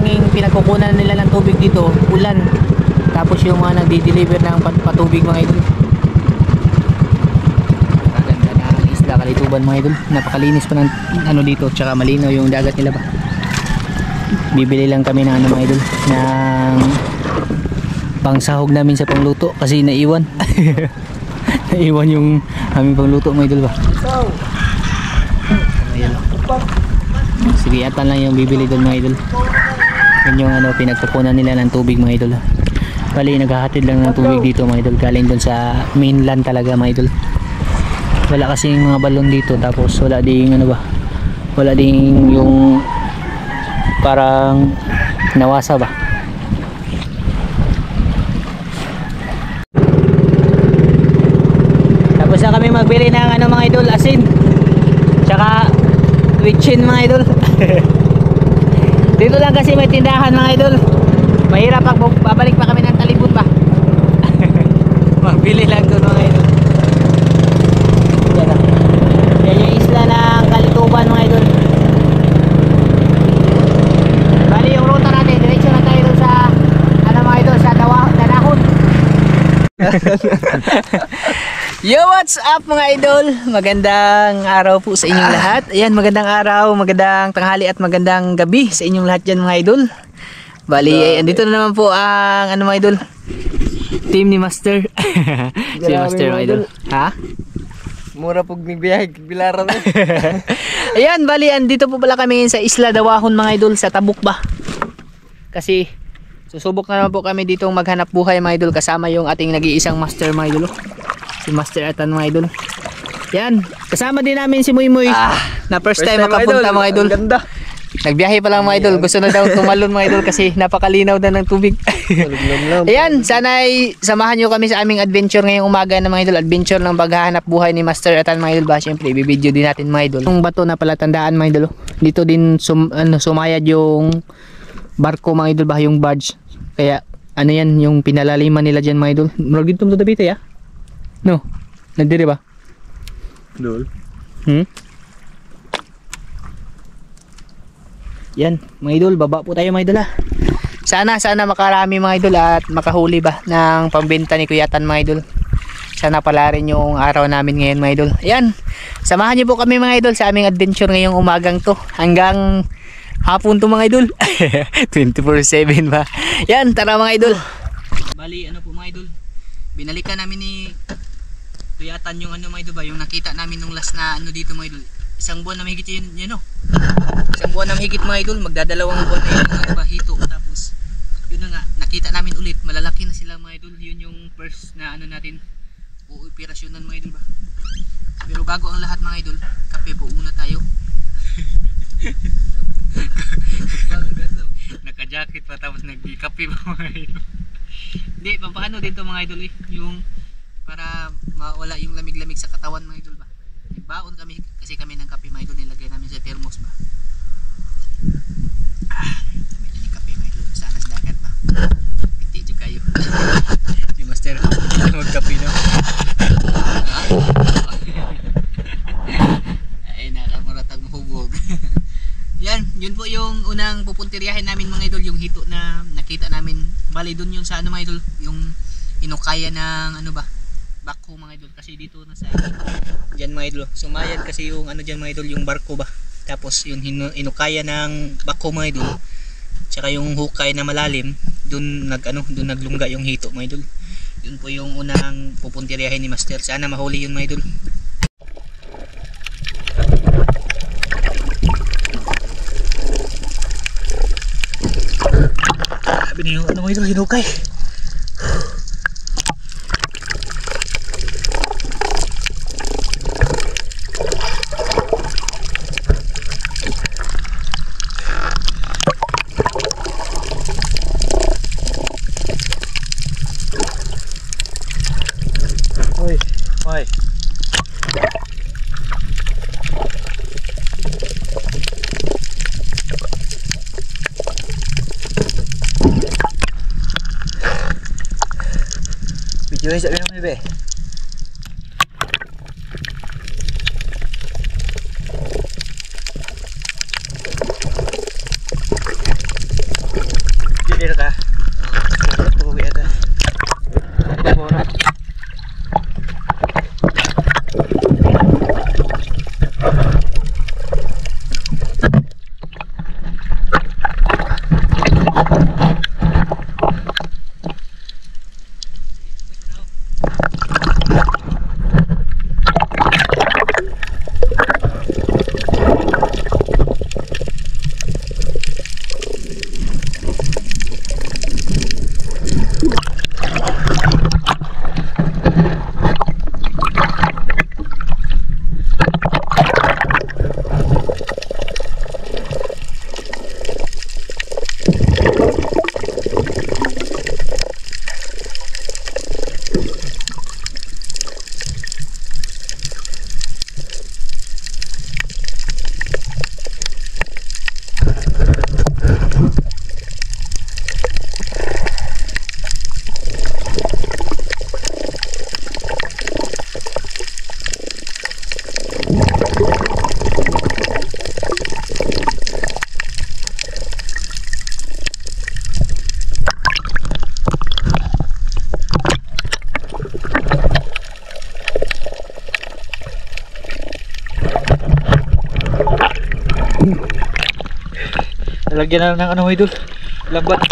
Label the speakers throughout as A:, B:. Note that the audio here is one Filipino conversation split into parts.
A: tanging pinagkukunan nila ng tubig dito, ulan. Tapos yung mga nagdi-deliver ng patubig mga idol. Kaganda ng isla Kalituban mga idol. Napakalinis pa ng ano dito, tsaka malinaw yung dagat nila ba. Bibili lang kami ng ano mga idol, ng pangsahog namin sa pangluto kasi naiwan. Naiwan yung aming pangluto mga idol ba. Sige, atan lang yung bibili doon mga idol. Yun yung ano, pinagkukunan nila ng tubig mga idol. Bali, naghahatid lang ng tubig dito mga idol, galing doon sa mainland talaga mga idol. Wala kasing mga balon dito, tapos wala ding ano ba, wala ding yung parang nawasa ba. Tapos na kami magbili ng ano mga idol, asin tsaka witchin mga idol. Dito lang kasi may tindahan mga idol. Mahirap pag babalik pa kami ng Talibot pa. Magbili lang doon mga idol. Yan yung isla ng Kalituban mga idol. Bali yung ruta natin, diretso na tayo doon sa ano mga idol, sa Danahon. Yo, what's up mga idol? Magandang araw po sa inyong lahat. Ayan, magandang araw, magandang tanghali at magandang gabi sa inyong lahat dyan mga idol. Bali, andito na naman po ang ano mga idol, team ni Master. Si Master mga idol. Ha?
B: Mura pag nagbiyahe, bilaran na.
A: Ayan, bali, andito po pala kami sa Isla Dawahon mga idol, sa Tabuk ba? Kasi susubok na naman po kami dito maghanap buhay mga idol, kasama yung ating nag-iisang Master mga idol. Si Master Atan mga idol. Yan, kasama din namin si Muymoy na first time makapunta mga idol.
B: Ang ganda.
A: Nagbiyahe pa lang mga idol, gusto na daw tumalon mga idol kasi napakalinaw na ng tubig. Ayan, sana ay samahan nyo kami sa aming adventure ngayong umaga na mga idol. Adventure ng paghahanap buhay ni Master Atan mga idol ba. Siyempre, ibibideo din natin mga idol. Yung bato na palatandaan mga idol. Dito din sumayad yung barko mga idol ba, yung barge. Kaya ano yan, yung pinalaliman nila dyan mga idol. Murag dito mo dito ya? No? Nandiri ba?
B: Dol.
A: Yan, mga idol, baba po tayo mga idol ha. Sana makarami mga idol at makahuli ba ng pambenta ni Kuya Tan mga idol. Sana pala rin yung araw namin ngayon mga idol. Ayan, samahan niyo po kami mga idol sa aming adventure ngayong umagang to. Hanggang hapon to mga idol. 24/7 ba. Yan, tara mga idol. Bali, ano po mga idol, binalikan namin ni Kuya Tan yung ano mga idol ba, yung nakita namin nung last na ano dito mga idol. Isang buwan na mahigit yun no? Isang buwan na mahigit mga idol, magdadalawang buwan na yun mga diba, hito. Tapos yun na nga, nakita namin ulit, malalaki na sila mga idol. Yun yung first na ano natin, operasyonan mga idol ba. Pero bago ang lahat mga idol, kape po una tayo. Naka-jacket pa tapos nag-kape pa mga idol. Hindi, paano dito mga idol yung para mawala yung lamig-lamig sa katawan mga idol ba. Baon kami kasi kami ng kape mga idol, nilagay namin sa thermos ba. Medyo ni kape mga idol, sana sa dagat ba. Piti dyan kayo. Si Master, magkape no. Ay nakamaratag hubog. Yan, yun po yung unang pupuntiryahin namin mga idol, yung hito na nakita namin. Bali dun yung sa ano mga idol, yung inukaya ng ano ba, bako mga idol, kasi dito na sa dyan mga idol, sumayad kasi yung ano dyan mga idol, yung barko ba. Tapos yung inukaya ng bako mga idol, tsaka yung hukay na malalim, dun naglungga yung hito mga idol. Yun po yung unang pupuntiryahin ni Master, sana mahuli yun mga idol. Sabi niyo ano mga idol, hinukay.
B: Hoy. Video sa bilang bebe. Lagyan na ng ano, idol. Lambat.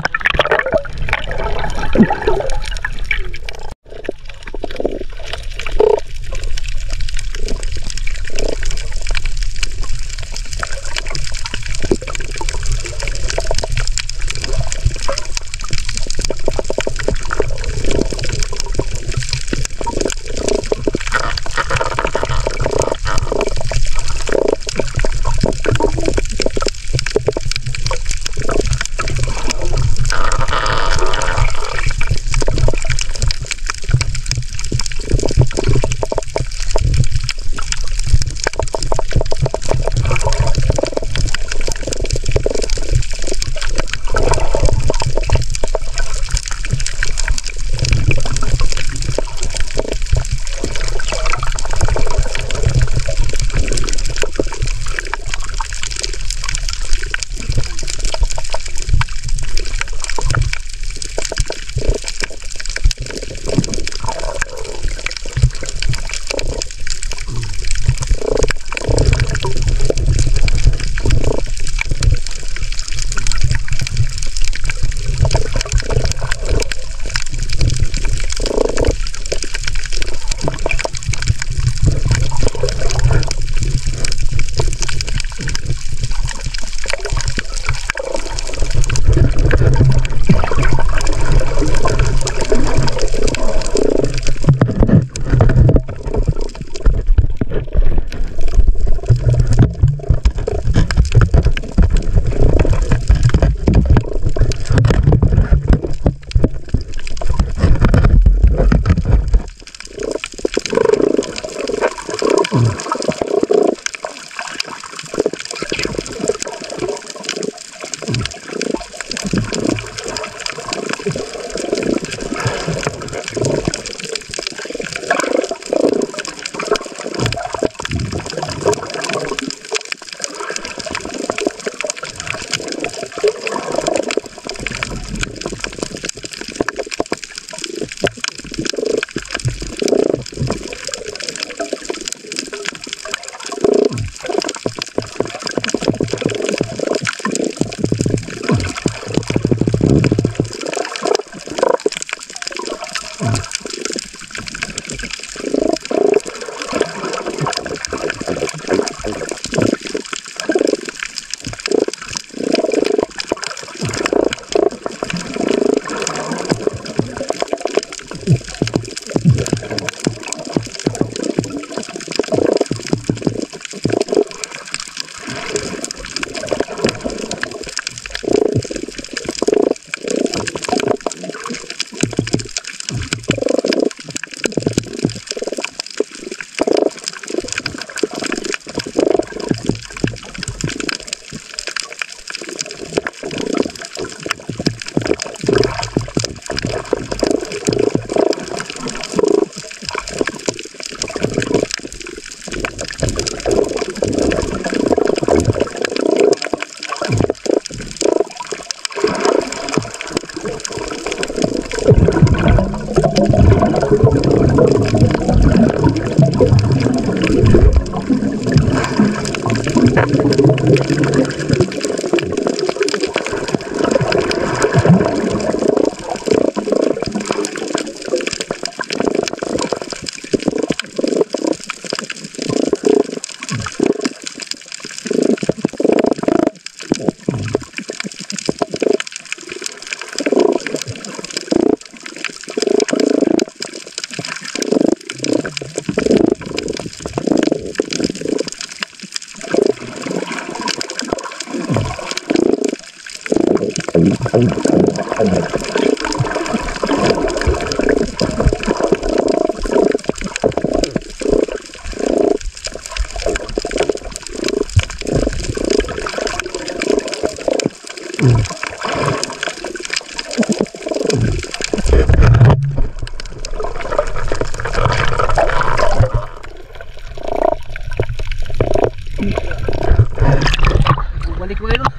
A: Balik mo ngayon.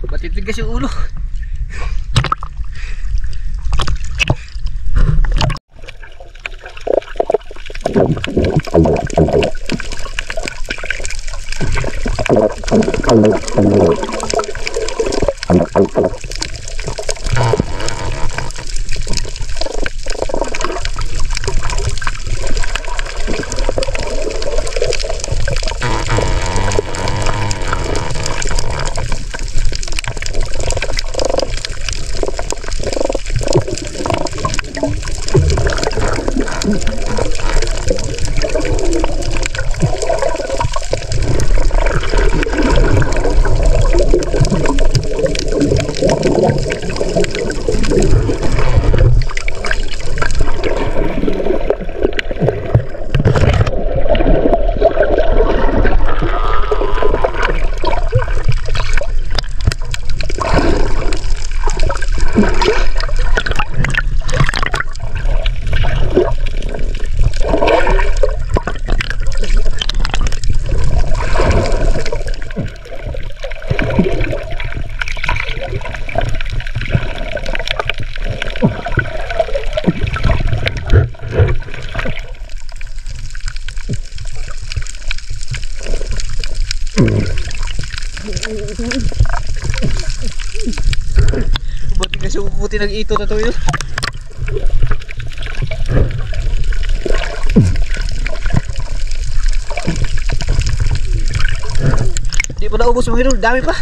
A: Matitigas yung ulo.
B: Ba't kasi kukuti nag-ito na to yun? Hindi pa naubos mga idol, dami pa.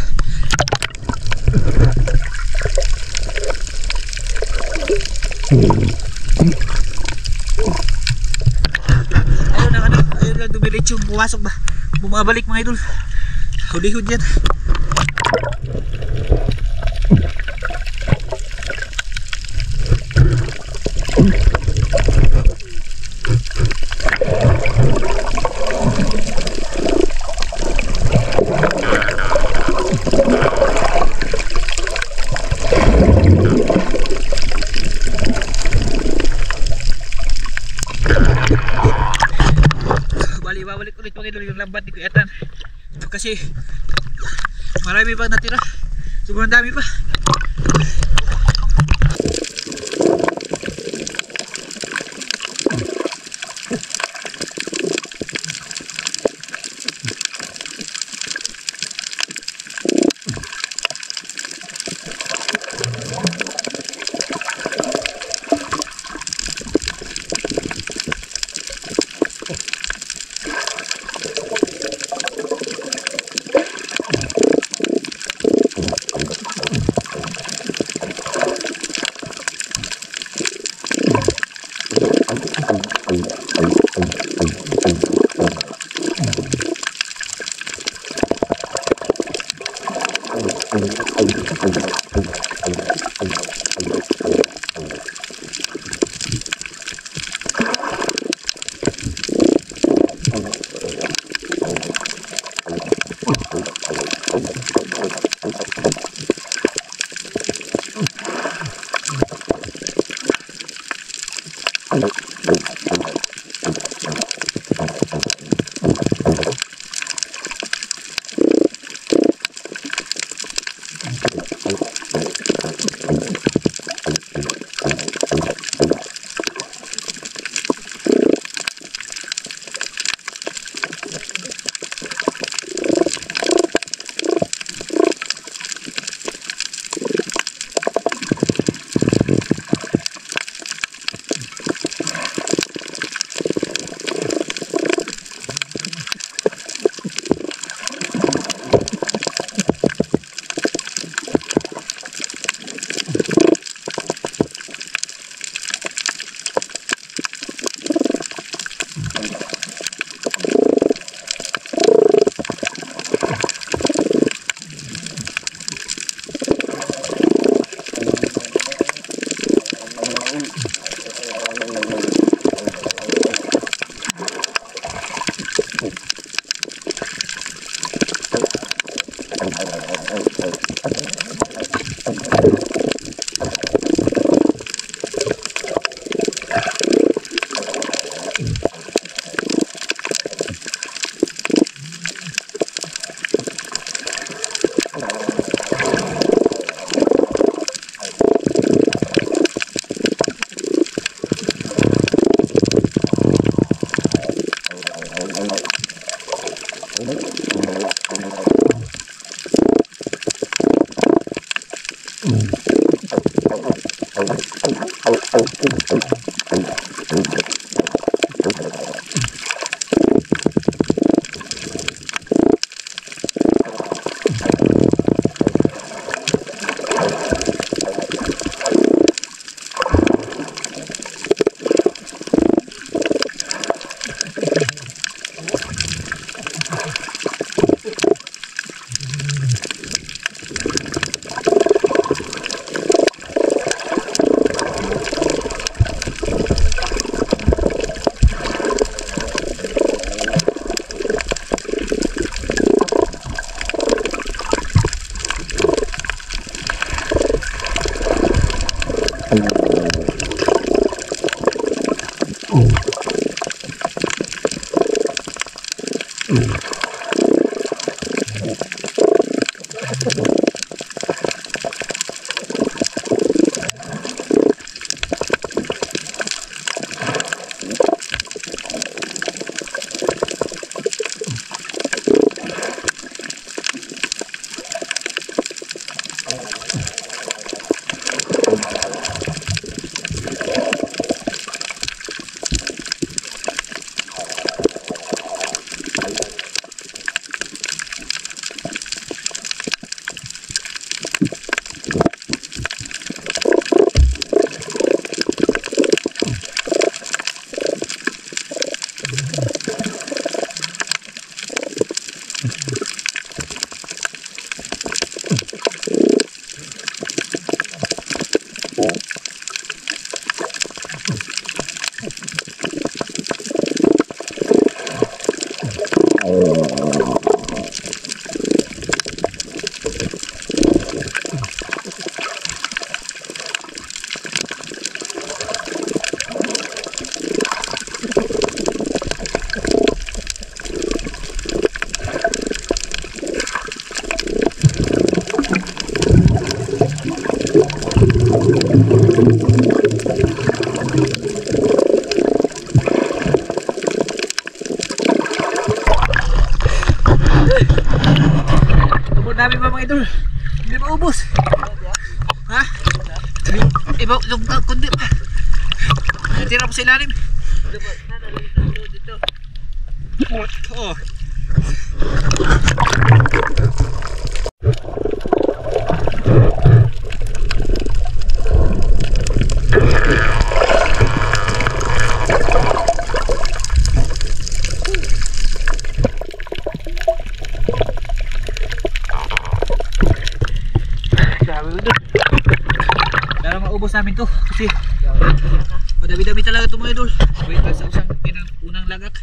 B: Ayun lang dumiretso, pumasok ba? Bumabalik mga idol. Huli-hud yan. Babalik ulit mga idol yung lambat ni Kuyatan kasi marami pang natira, sobrang dami pa. Tubod namin ba mga idol? Hindi maubos. Ha? Iba, kundi pa. Natira po sa ilalim. Oo. Para maubos namin to kasi madami-dami talaga ito mga idol. Wait lang sa unang lagak.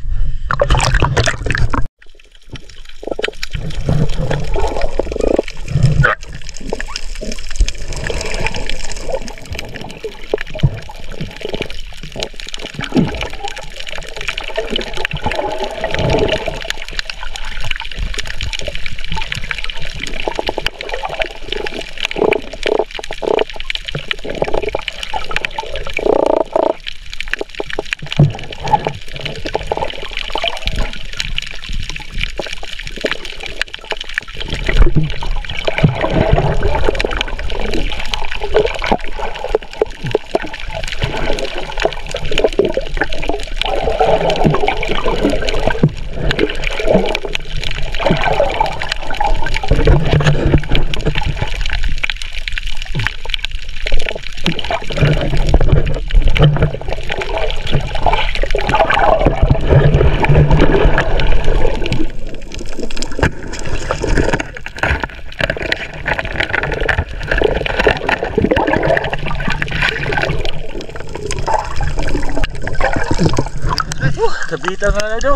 B: Kabita nga na daw.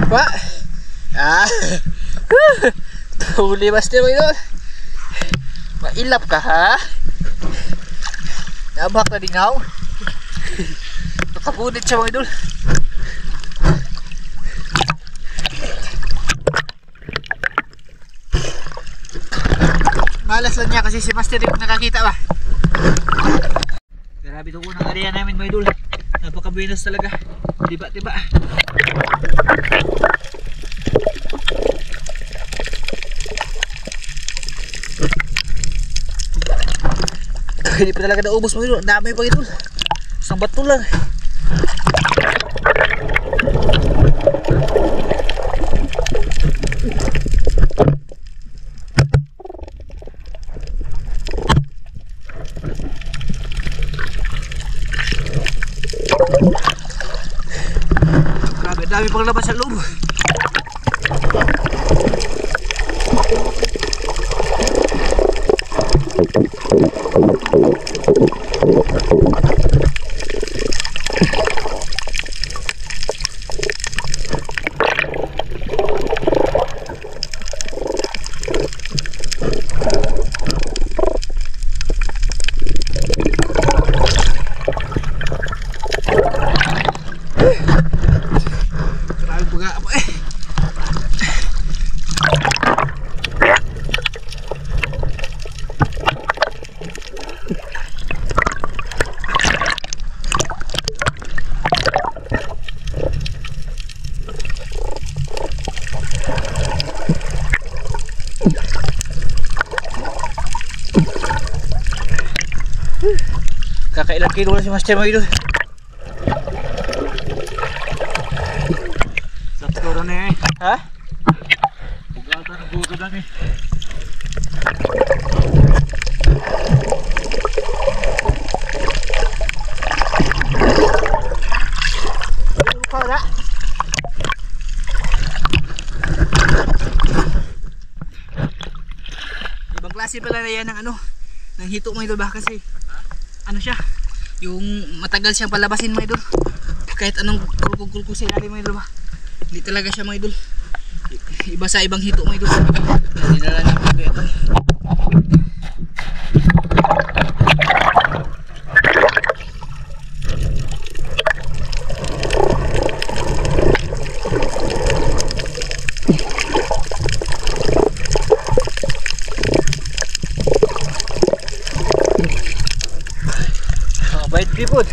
B: Pa? Ah! Huli master mo yun. Mailap ka ha? Nabak na dingaw. Nakapunit siya mga idol. Malas lang niya kasi si master yung nakakita ba. Grabe itong unang area namin mga idol. Napaka-buenos talaga. Tiba-tiba. Hindi pa talaga naubos mga idol. Ang dami pa idol. Isang bato lang. Grabe, dami pang labas sa loob. Kakailang kilo na si master mga idol. Sakto na eh. Ha? Bugata na buto na eh. Buka na. Ibang klase pala na yan ng ano, ng hito mga idol ba kasi ano siya, yung matagal siyang palabasin mga idol. Kahit anong kulkog sa ilalim mga idol ba, hindi talaga siya mga idol. Iba sa ibang hito mga idol. Hindi na lang namin ito. Bait tripod.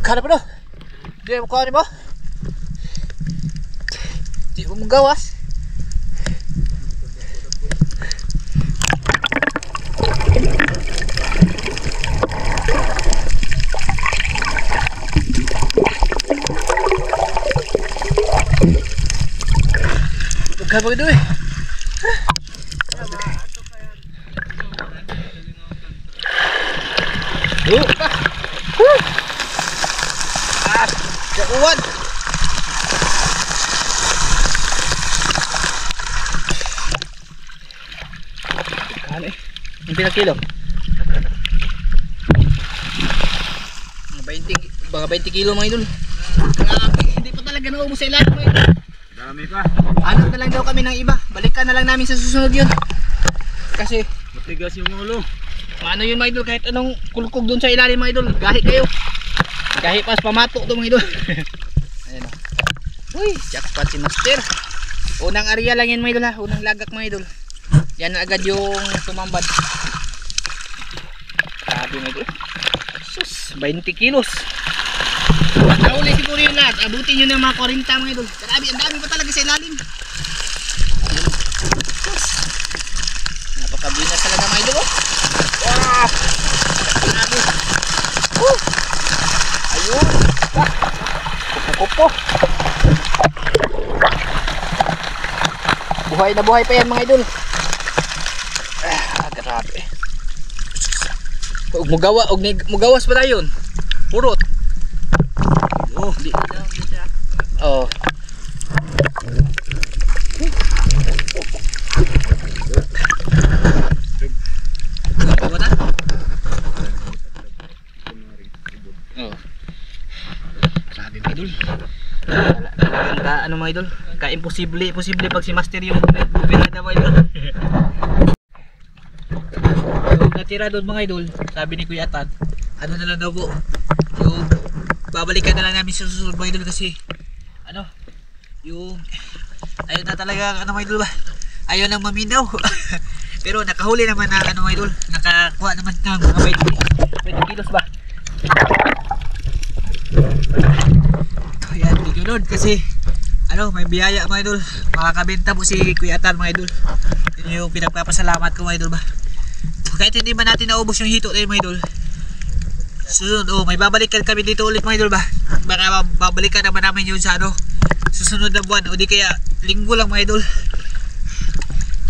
B: Kada pa do? Di mo kuha mo? Di mo gawas. Gabag ito eh. Jakuan. Ano eh? Yung pinakilo? Baka 20 kilo mga idol. Hindi pa talaga naubos sa ilalim mga idol.
C: Dami pa.
B: Ano na lang daw kami ng iba. Balikan na lang namin sa susunod yun. Kasi
C: Matigas yung ulo.
B: ano yun mga idol, kahit anong kulkog doon sa ilalim mga idol, gahi kayo. Gahi pas pamato to mga idol. Ayan o. Uy, jackpot si master. Unang area lang yan mga idol ha. Unang lagak mga idol. Yan na agad yung tumambad. Grabe mga idol. Sus, 20 kilos. Nauli siguro yun lahat. Abutin nyo ng mga 40 mga idol. Grabe, ang dami pa talaga sa ilalim. Sus, napakabinas talaga mga idol. Wow! Grabe. Ayun. Kupo-kupo. Buhay na buhay pa yan mga idol. Grabe. Mugawas pala yun. Purot. Oh, di. Oh. mga idol. Imposible pag si Master yung bumirada mga idol. Yung natira doon mga idol, sabi ni Kuya Tad, ano na lang daw po, yung babalikan na lang namin sa susunod mga idol kasi ano, yung ayun na talaga ano mga idol ba, ayaw nang maminaw. Pero nakahuli naman na ano mga idol, nakakuha naman ng mga 20 kilos ba. Ayan, di yun kasi ano, may biyaya mga idol, makakabenta po si Kuya Tad mga idol. Yun yung pinagpapasalamat ko mga idol ba. Kahit hindi man natin naubos yung hito na yun mga idol, susunod, may babalikan kami dito ulit mga idol ba. Baka babalikan naman namin yun sa ano, susunod na buwan o di kaya linggo lang mga idol.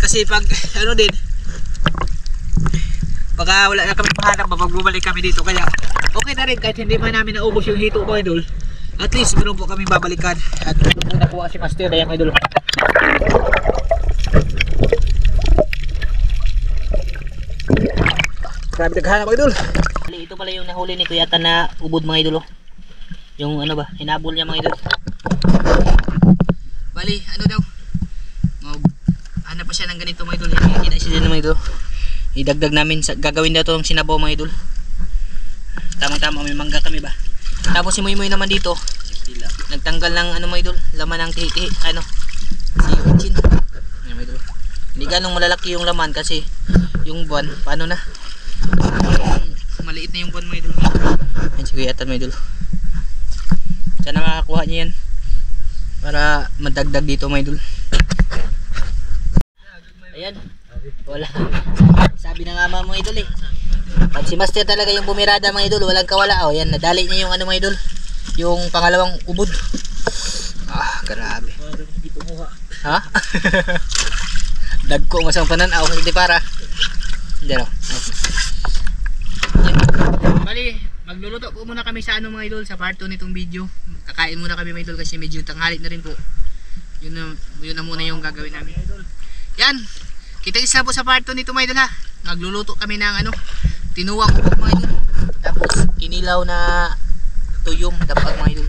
B: Kasi pag ano din, baka wala na kami mahanap pag bumalik kami dito, kaya okay na rin kahit hindi man namin naubos yung hito mga idol. At least meron po kami babalikan. At muna po si Master na yung mga idol. Grabe naghahanap mga idol. Ito pala yung nahuli ni Kuya Tan na ubod mga idol. Yung ano ba, hinabol niya mga idol. Bali, ano daw, hanap pa siya ng ganito mga idol. Hindi siya dyan mga idol. Idagdag namin, gagawin daw itong sinabaw mga idol. Tamang-tama, may mangga kami ba. Tapos si Muy naman dito, nagtanggal ng ano mga idol, laman ng tihi, ano, si Uchin. Yan mga idol. Hindi ganong malalaki yung laman kasi yung buwan, paano na? Maliit na yung buwan mga idol. Yan si Kuya Tan mga idol. Sana makakuha niya yan para madagdag dito mga idol. Ayan, wala. Sabi na nga mga idol eh, pag si Master talaga yung bumirada mga idol, walang kawala. O yan, nadali niya yung ano mga idol, yung pangalawang ubod. Ah, grabe. Ha? Dagko masang pananaw hindi para. Hindi raw. Bali, magluluto po muna kami sa ano mga idol, sa part 2 nitong video. Kakain muna kami mga idol kasi medyo tanghali na rin po. Yun na muna yung gagawin namin. Yan, kita-kits na po sa part 2 nito mga idol ha. Magluluto kami ng ano, tinuwang ubok mga idol. Tapos kinilaw na tuyong dapag mga idol.